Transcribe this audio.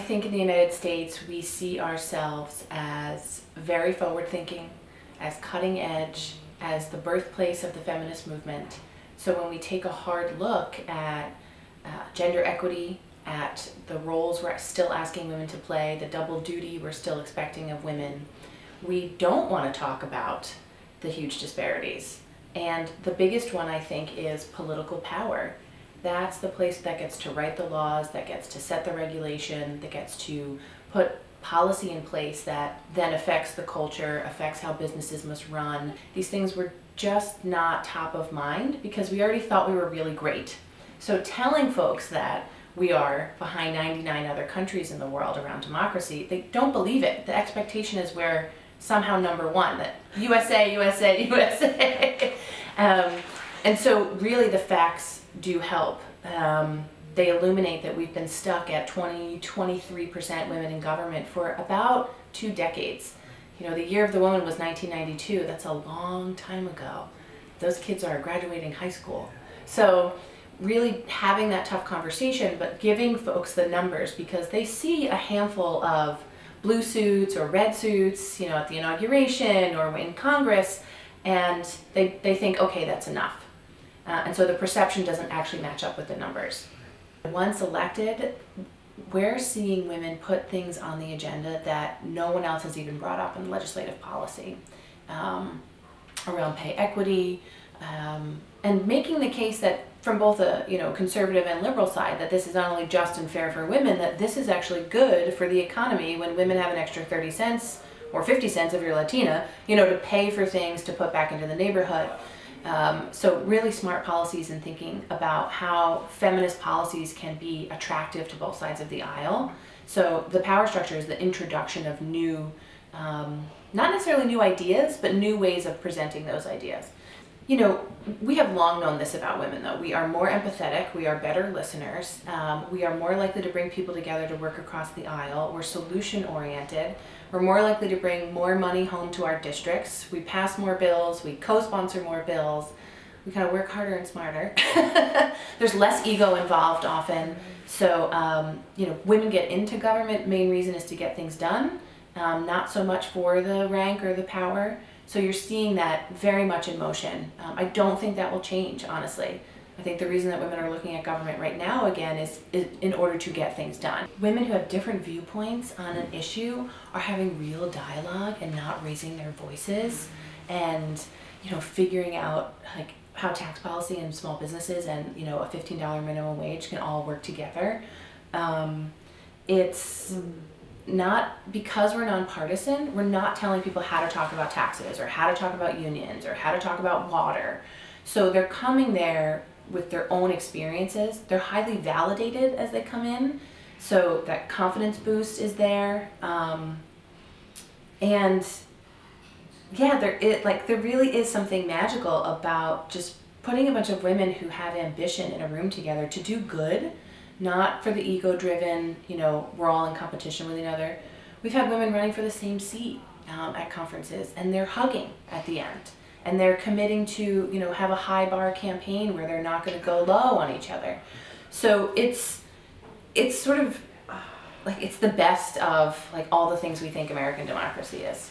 think in the United States we see ourselves as very forward-thinking, as cutting edge, as the birthplace of the feminist movement. So when we take a hard look at gender equity, at the roles we're still asking women to play, the double duty we're still expecting of women, we don't want to talk about the huge disparities. And the biggest one, I think, is political power. That's the place that gets to write the laws, that gets to set the regulation, that gets to put policy in place that then affects the culture, affects how businesses must run. These things were just not top of mind because we already thought we were really great. So telling folks that we are behind 99 other countries in the world around democracy, they don't believe it. The expectation is we're somehow number one, that USA, USA, USA. And so really the facts do help. They illuminate that we've been stuck at 23% women in government for about 2 decades. You know, the year of the woman was 1992. That's a long time ago. Those kids are graduating high school. So really having that tough conversation, but giving folks the numbers, because they see a handful of blue suits or red suits, you know, at the inauguration or in Congress, and they think, okay, that's enough. And so the perception doesn't actually match up with the numbers. Once elected, we're seeing women put things on the agenda that no one else has even brought up in legislative policy, around pay equity, and making the case that from both a conservative and liberal side, that this is not only just and fair for women, that this is actually good for the economy when women have an extra 30 cents or 50 cents if you're Latina, to pay for things to put back into the neighborhood. So really smart policies and thinking about how feminist policies can be attractive to both sides of the aisle. So the power structure is the introduction of new, not necessarily new ideas, but new ways of presenting those ideas. We have long known this about women, though. We are more empathetic, we are better listeners, we are more likely to bring people together to work across the aisle, we're solution-oriented, we're more likely to bring more money home to our districts, we pass more bills, we co-sponsor more bills, we kind of work harder and smarter. There's less ego involved often, so women get into government. Main reason is to get things done, not so much for the rank or the power. So you're seeing that very much in motion. I don't think that will change, honestly. I think the reason that women are looking at government right now, again, is in order to get things done. Women who have different viewpoints on an issue are having real dialogue and not raising their voices, and figuring out how tax policy and small businesses and a $15 minimum wage can all work together. It's not because we're nonpartisan, we're not telling people how to talk about taxes or how to talk about unions or how to talk about water. So they're coming there with their own experiences. They're highly validated as they come in. So that confidence boost is there. And yeah, there really is something magical about just putting a bunch of women who have ambition in a room together to do good. Not for the ego-driven, we're all in competition with each other. We've had women running for the same seat at conferences, and they're hugging at the end. And they're committing to, have a high bar campaign where they're not going to go low on each other. So it's sort of it's the best of all the things we think American democracy is.